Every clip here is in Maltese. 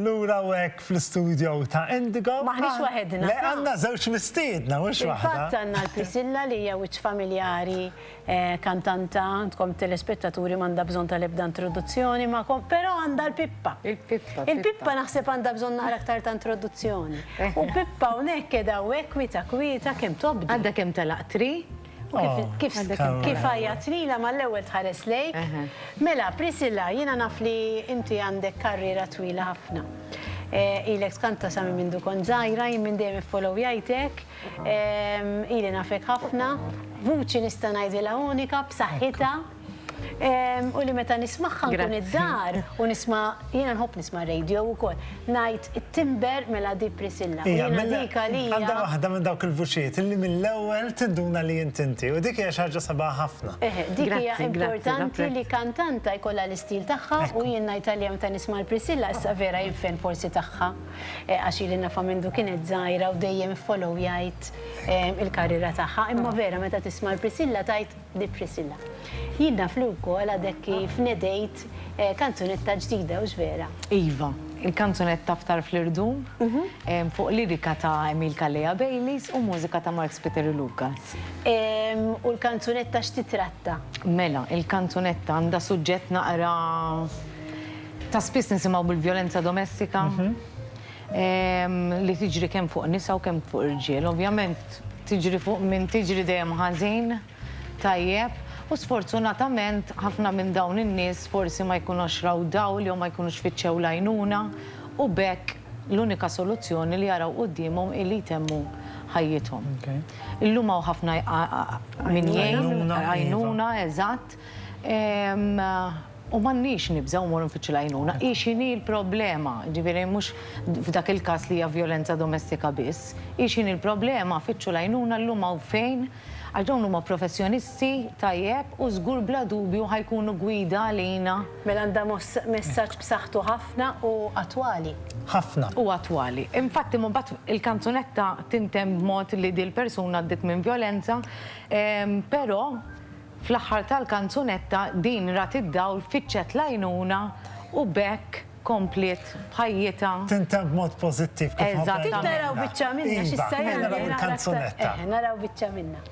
lura u hekk fl-istudio ta' Indigo. Maħniex waħedna. Le għandna żewġ mistiedna, mhux waħda. Fatt għandna l-Prisilla li hija wiċċ familjari, kantanta, għandkom telespettaturi m'għandha bżonn tal-ebda introduzzjoni magħkom, però għandha l-Pippa. Il-Pippa naħseb għandha bżonn naqra aktar ta' introduzzjoni. U Pippa hawnhekk qiegħda hawnhekk kwita kemm tobdi. Għadda kemm telaqtri? Kif ħajja trila ma l-ewwel tħares lejk. Mela, Prisilla, jiena naf li inti għandek karriera twila ħafna. Ilek kanta sami minn dukon żgħira, jien minn dejjem follow jajtek, ili nafek ħafna, vuċi nista' ngħidilha unika b'saħħitha. U li meta nismaħħa nkun id-dar u jiena nħobb nisma' radio wkoll. Ngħid it-timber mela di Prisilla. Jiena dik għalija. Għandha waħda minn dawk il-vuċijiet illi mill-ewwel tinduna li intinti u dik hija xi ħaġa sabaħ ħafna. Dik hija importanti li kantanta jkollha l-istil tagħha u jien ngħid għalija meta nisma' l-Prisilla issa vera jinfen forsi tagħha għax ili nafa minn dik kienet żgħira u dejjem follow jgħid il-karriera tagħha. Imma vera meta tisma' l-Prisilla tajt di Prisilla. Jiena fl-ukoll għadek kif nedejt kanzunetta ġdida u vera. Iva, il-kanzunetta ftar fl-irdum, fuq lirika ta' Emil Kalleja Baileys u mużika ta' Mark Peter Lucas. U l-kanzunetta x'titratta? Mela, il-kanzunetta għandha suġġett naqra ta' spiss nisimgħu bil-vjolenza domestika li tiġri kemm fuq nisa u kemm fuq irġiel. Ovvjament tiġri fuq minn tiġri dejjem ħażin, tajjeb. U sfortunatament ħafna minn dawn in-nies forsi ma jkunux raw dawl jew ma jkunux fiċċew l-għajnuna u bekk l-unika soluzzjoni li jaraw qudiemhom illi jtemmu ħajjithom. Illum hawn ħafna min għajnuna eżatt. U m'għandniex nibżgħu mmorru nfittxu l-għajnuna. Ixini l-problema, ġifieri mhux f'dak il-każ li hija vjolenza domestika biss. Ixini l-problema fittxu l-għajnuna llum hawn fejn għax dawn huma professjonisti tajjeb u żgur bla dubju ħajkunu gwida għalina. Mela għandha messaġġ b'saħħtu ħafna u attwali. Ħafna. U attwali. Infatti mbagħad il-kanzunetta tintem b'mod li di l-persuna għaddiet minn vjolenza, però fl-aħħar tal-kanzunetta din rat id-dawl fiċċet l-għajnuna u bekk komplet bħajjita. Tintem b'mod pożittiv kif Eżatt, naraw biċċa minna x'issa naraw il-kanzunetta. Naraw biċċa minna.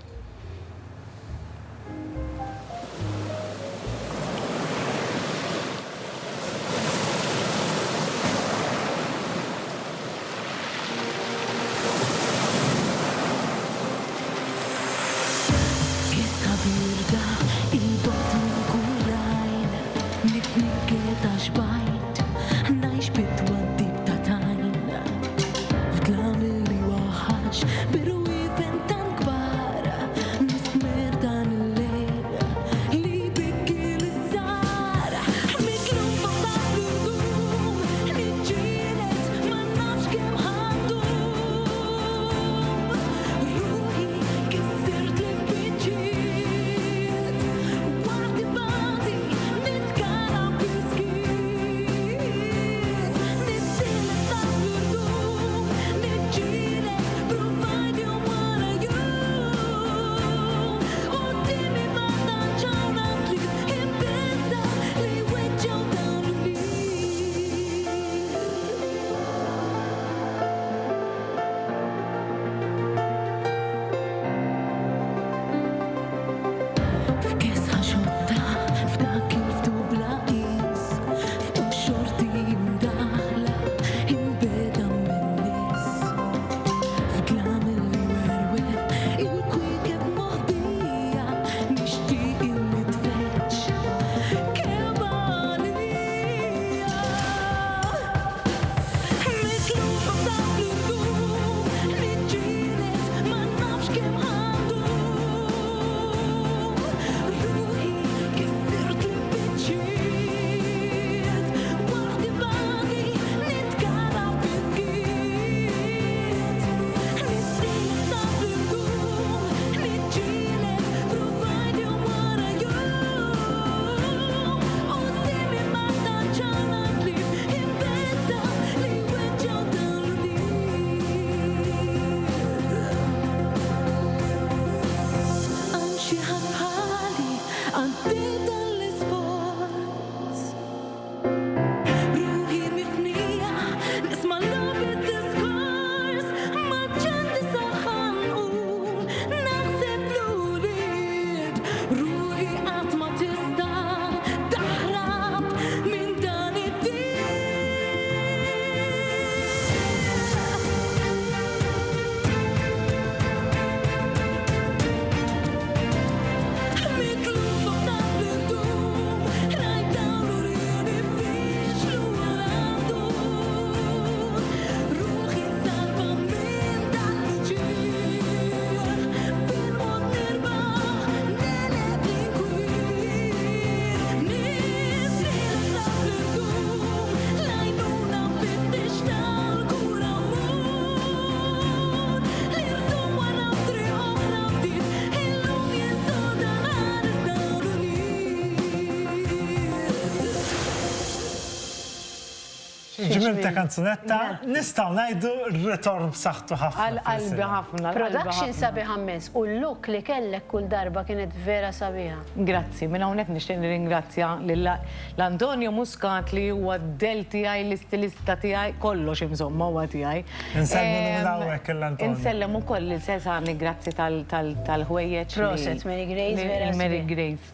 ġmilta kanzunetta, nistaw najdu r-ritorn b'saħħtu ħafna. Għal-qalbi ħafna. Production sabiħa mens u l-look li kellek kull darba kienet vera sabiħa. Grazzi, minn hawnhekk nixtieq nirringrazzja l-Antonio Muscat li huwa d-del tiegħi, l-istilista tiegħi, kollox insomma huwa tiegħi. Inselmu minn hawnhekk l-Antonio. Insellem ukoll il-Sesani grazzi tal-ħwejjeġ. Proset, Mary Grace, vera Mary Grace.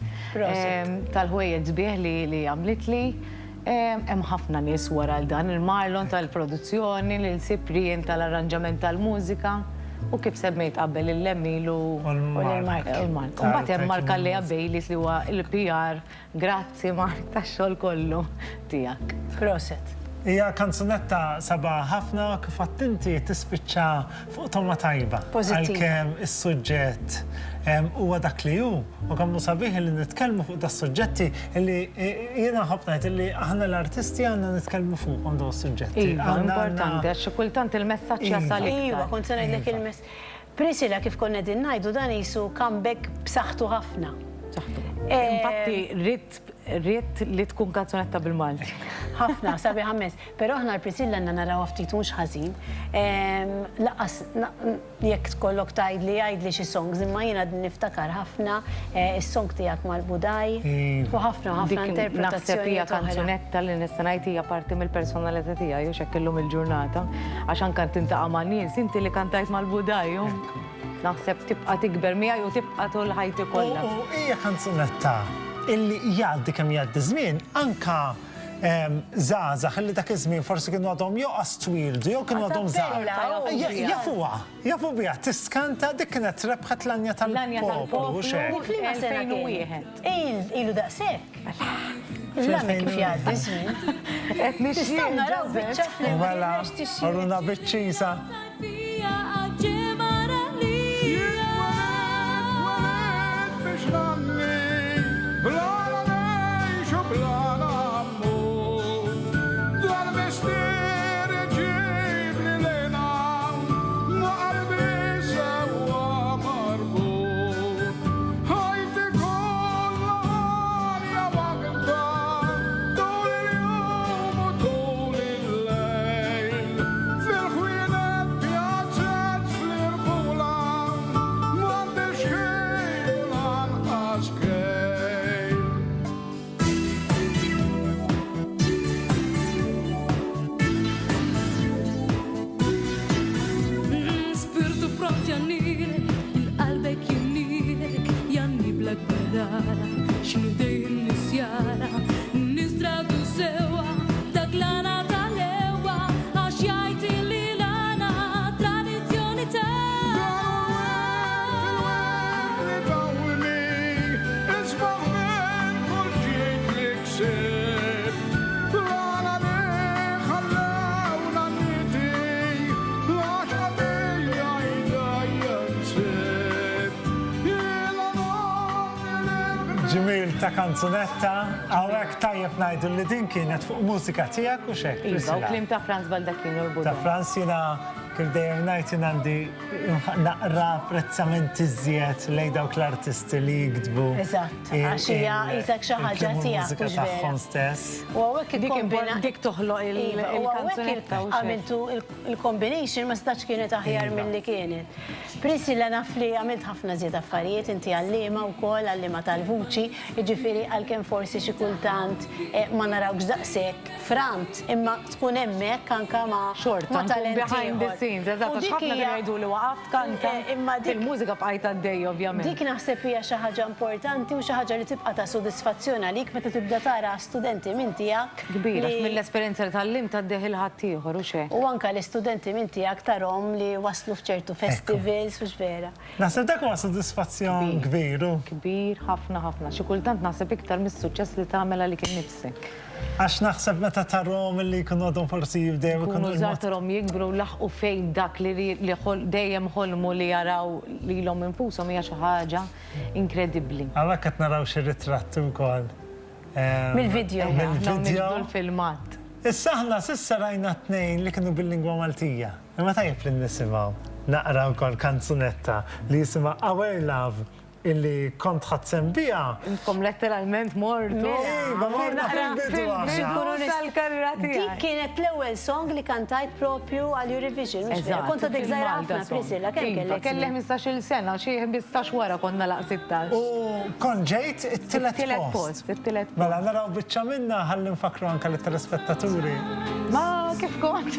Tal-ħwejjeġ sbieħ li għamlit li. Hemm ħafna nies wara dan il-Marlon tal-produzzjoni, l-Siprien tal-arranġament tal-mużika u kif semmejt qabel il-Lemmil u l-Mark. Mbagħad hemm Mark Allea Bejlis li huwa il-PR. Grazzi Mark tax-xogħol kollu tiegħek. Proset. Hija kanzunetta sabiħa ħafna kif inti tispiċċa fuq toma tajba. Pożittiva. Għalkemm is-suġġett huwa dak li hu u kemm sabiħ li nitkellmu fuq da suġġetti li jiena ħobb ngħid li aħna l-artisti għandna nitkellmu fuqhom dawn is-suġġetti. Iva, importanti għax xi kultant il-messaġġ jasal iktar. Iva, kont se ngħidlek Priscilla kif konna qegħdin ngħidu dan qisu comeback b'saħħtu ħafna. Infatti, rrit li tkun kanzunetta bil-Malti. ħafna, sabi ħammes. Pero aħna l-Priscilla għanna naraw ftit mux ħażin. Laqas, jekk tkollok għajdli xi songs, imma jiena niftakar ħafna is-song tiegħek mal-Budaj u ħafna interpretazzjoni. Naħseb hija kanzunetta li nista' ngħid hija parti mill-personalità tiegħi u x'hekk illum il-ġurnata. Għax anke tintaqa' ma' nies, inti li kantajt mal-Budaj. Naħseb tibqa' tikber miegħi u tibqa' tul ħajti kollha. U hija kanzunetta illi jgħaddi kemm jgħaddi żmien anka żgħażagħ illi dak iż-żmien forsi kienu għadhom jew qas twildu jew kienu għadhom żgħar. Jafuha, jafu biha tiskanta dik kienet rebħet l-anja tal-poplu. Flima sena kien. Ilu daqshekk. Il-lami kif jgħaddi żmien. Nistgħu naraw biċċa fl-imma. Mela, orruna biċċisa. Ġimil ta' kanzunetta, għawek tajjeb najdu li din kienet fuq mużika tijak u xek. Iva, u klim ta' Franz Baldacchino l-Buda. Ta' Franz jina kif dejjem najt jina għandi naqra apprezzamenti żjed lejn dawk l-artisti li jikdbu. Eżatt, għax hija jisek xi ħaġa tiegħek mhux vera. Stess. U hawnhekk dik toħloq il-kanzunetta. Għamiltu il-combination ma stax kienet aħjar milli kienet. Priscilla naf li għamilt ħafna żied affarijiet, inti għallima wkoll, għallima tal-vuċi, jiġifieri għalkemm forsi xi kultant ma narawx daqshekk frant, imma tkun hemmhekk anke ma' talent scenes, eżatt, ħafna li jgħidu li waqaft kanta, il-mużika bqajt għaddej, ovvjament. Dik naħseb hija xi ħaġa importanti u xi ħaġa li tibqa' ta' sodisfazzjon għalik meta tibda tara studenti minn tiegħek. Kbira, mill-esperjenza li tal-lim taddeħ il-ħadd ieħor u xejn. U anke l-istudenti minn tiegħek tarhom li waslu f'ċertu festivals u x'vera. Naħseb dak huwa sodisfazzjon kbiru. Kbir, ħafna ħafna. Xi kultant naħseb iktar mis-suċċess li tagħmel li kien nifsek. Għax naħseb meta tarhom li jkunu għadhom forsi jibdew ikunu żgħar tarhom jikbru laħqu fejn dak li dejjem ħolmu li jaraw lilhom infushom hija xi ħaġa inkredibbli. Għalhekk qed naraw xi ritratti wkoll. Mill-video. Mill-video l-filmat. Issa aħna s'issa rajna tnejn li kienu bil-lingwa Maltija. Imma tajjeb li nisimgħu naqra wkoll kanzunetta li jisimha Our Love illi kont ħadsem bija. Intkom letteralment mortu. Iva, morna fil-bidu aħna. tal-karriera Dik tiegħek. kienet l-ewwel song li kantajt propju għal Eurovision. Kont dik żgħira ħafna Priscilla, kemm kellek? Kellek 15-il sena, xi 15 wara konna laq 16. U kon ġejt it-tielet Tielet post. post, it-tielet post. Mela naraw biċċa minna ħalli nfakru anke l-telespettaturi. Ma kif kont?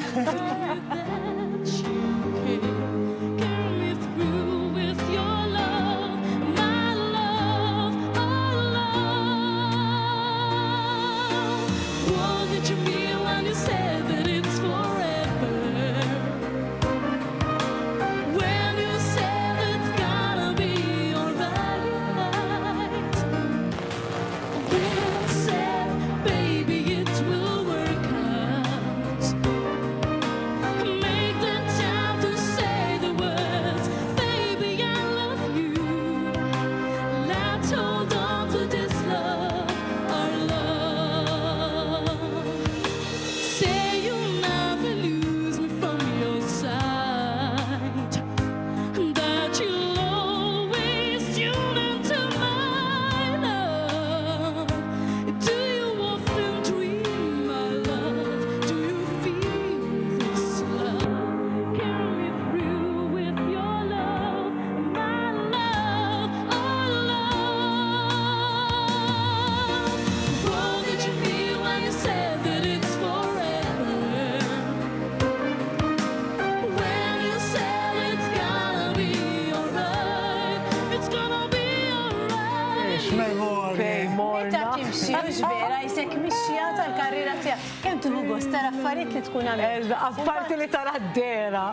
Timxiex vera, jisek mixja tal-karriera tiegħek. Kemm tieħu gost tara affarijiet li tkun għamel. Apparti li tara d-dera.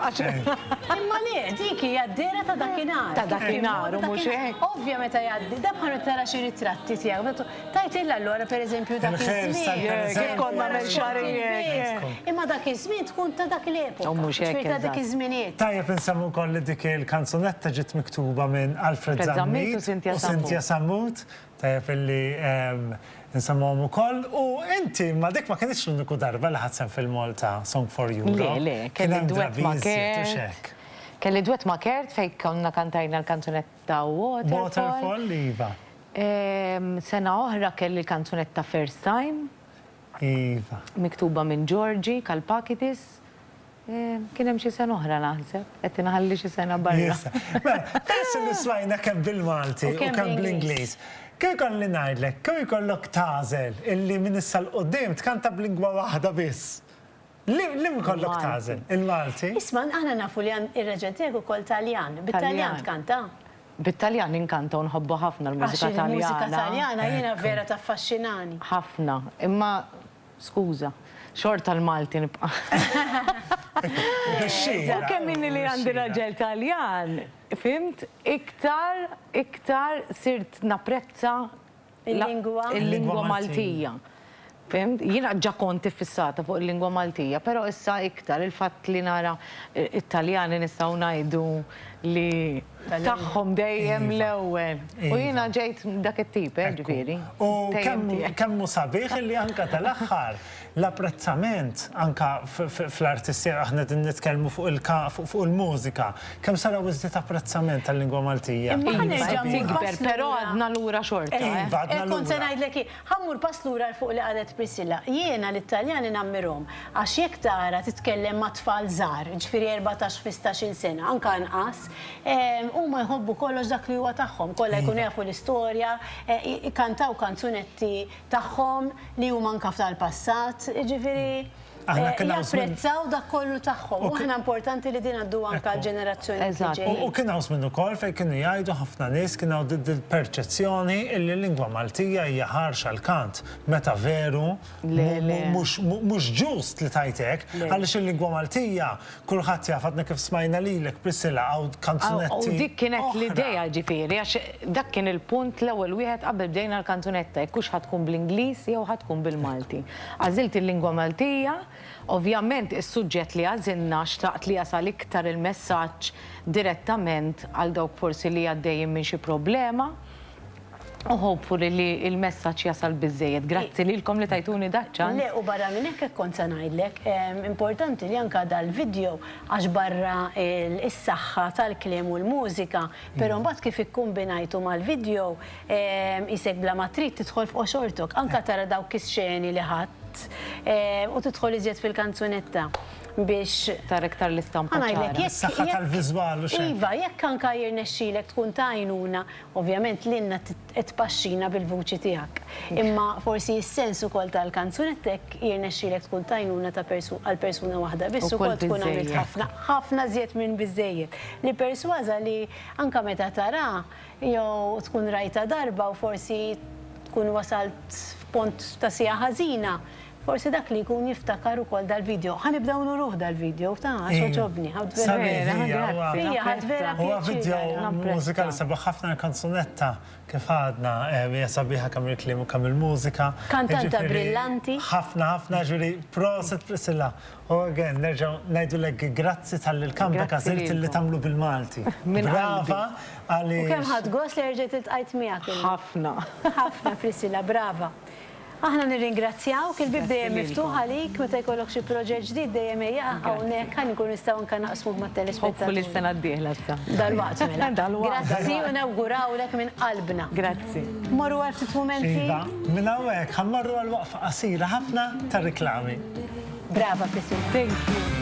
Imma le, dik hija d-dera ta' dakinhar. Ta' dakinhar, u mhux hekk. Ovvja meta jgħaddi, da bħal tara xi ritratti tiegħek. Tajtilla allura pereżempju dak iż-żmien. Kif konna menxarijiet. Imma dak iż-żmien tkun ta' dak l-epoka. U mhux hekk, Ta' dik iż-żminijiet. Tajjeb insemmu wkoll li dik il-kanzunetta ġiet miktuba minn Alfred Zammit U Cynthia Sammut. Tajjeb illi nsemmuhom ukoll. U inti ma dik ma kienx l-uniku darba li ħadsem fil-Malta Song for Europe. Le, kelli duett ma' Kert. Kelli duett ma' Kert fej konna kantajna l-kanzunetta Waterfall. Waterfall, Iva. Sena oħra kelli l-kanzunetta First Time. Iva. Miktuba minn Georgi, Kalpakitis. Kien hemm xi sena oħra naħseb, qed inħalli xi sena barra. Peress li smajna kemm bil-Malti u kemm bl-Ingliż. Kif kolli ngħidlek, kif ikollok tażel illi minn issa l-qudiem tkanta b'lingwa waħda biss. Li mkollok tażel? Il-Malti? Isma' aħna nafu li ir-reġel tiegħek ukoll Taljan. Bit-Taljan tkanta. Bit-Taljan inkanta u nħobbu ħafna l-mużika Taljana. Il-mużika Taljana jiena vera taffaxxinani. Ħafna, imma skuża, xorta l-Malti nibqa'. U kemm inni li għandi raġel Taljan, fimt, iktar sirt napprezza il-lingwa Maltija. Fimt, jiena ġa konti fissata fuq il-lingwa Maltija, pero issa iktar il-fatt li nara it-Taljani nistgħu ngħidu li tagħhom dejjem l-ewwel. U jiena ġejt dak it-tip, ġifieri. U kemm sabiħ li anke tal-aħħar l-apprezzament anka fl-artisti aħna din nitkellmu fuq il-mużika, kemm saraw iżdiet apprezzament tal-lingwa Maltija. Tikber, però għadna lura xorta. Kont se ngħidlek ħammur pass lura fuq li qalet Priscilla. Jiena l-Italjani nammirhom għax jekk tara titkellem ma' tfal żgħar, ġifieri 14-15 sena, anke anqas, huma jħobbu kollox dak li huwa tagħhom, kollha jkunu jafu l-istorja, kantaw kanzunetti tagħhom li huma anke tal-passat, ġifieri japprezzaw dak kollu tagħhom. U aħna importanti li din għaddu anke ġenerazzjoni ġejjin. U kien hawn minn ukoll fejn kienu jgħidu ħafna nies kien hawn il-perċezzjoni li l-lingwa Maltija hija ħarxa l-kant meta veru mhux ġust li tajtek għaliex il-lingwa Maltija kulħadd jaf għadna kif smajna lilek Priscilla hawn kanzunetti. U dik kienet l-idea ġifieri għax dak kien il-punt l-ewwel wieħed qabel bdejna l-kanzunetta jekk hux ħadkun bl-Ingliż jew ħadkun bil-Malti. Għażilt il-lingwa Maltija. Ovvjament, is-suġġett li għażilna xtaqt li jasal iktar il-messaġġ direttament għal dawk forsi li għaddejjin minn xi problema U hopefully li il-messaġġ jasal biżejjed. Grazzi lilkom li tajtuni daċċan. Le, u barra minn hekk kont se ngħidlek, importanti li anke dal-video għax barra is-saħħa tal-kliem u l-mużika, però mbagħad kif ikkumbinajtu mal-video isek bla ma trid tidħol f'qoxortok, anke tara dawk is-xeni li ħadd u tidħol iżjed fil-kanzunetta biex tar iktar l-istampa ċara. Saħħa tal-viżwal u xejn. Iva, jekk anka jirnexxilek tkun tajnuna, ovvjament l-inna tpaxxina bil-vuċi tiegħek. Imma forsi s-sens ukoll tal-kanzunettek jirnexxilek tkun tajnuna għal persuna waħda biss ukoll tkun għamilt ħafna żjed minn biżejjed. Li persważa li anka meta tara jew tkun rajta darba u forsi tkun wasalt f'pont ta' sija ħażina. Forsi dak li jkun jiftakar ukoll dal-video. Ħanibdew nuruh dal-video, ta' ġobni. Huwa video mużika li sabiħ ħafna kanzunetta kif għadna hija sabiħa kemm il-kliem u kemm il-mużika. Kantanta brillanti. Ħafna ġuri proset Priscilla. U again, nerġgħu ngħidulek grazzi tal-comeback għażilt li tagħmlu bil-Malti. Brava għaliex. U kemm ħadd gost li rġgħet iltqajt miegħek. Ħafna. Ħafna Priscilla, brava. Aħna nirringrazzjawk, il-bib dejjem miftuħ għalik, meta jkollok xi proġett ġdid dejjem ejja hawnhekk ħan ikun nistgħu anke naqsmu mat-telespettaturi. Hopefully s-sena d-dieħla issa. Dal-waqt mela. Grazzi u nawgurawlek minn qalbna. Grazzi. Morru għal ftit mumenti. Minn hawnhekk ħammorru għal waqfa qasira ħafna tar-riklami. Brava, Priscilla. Thank you.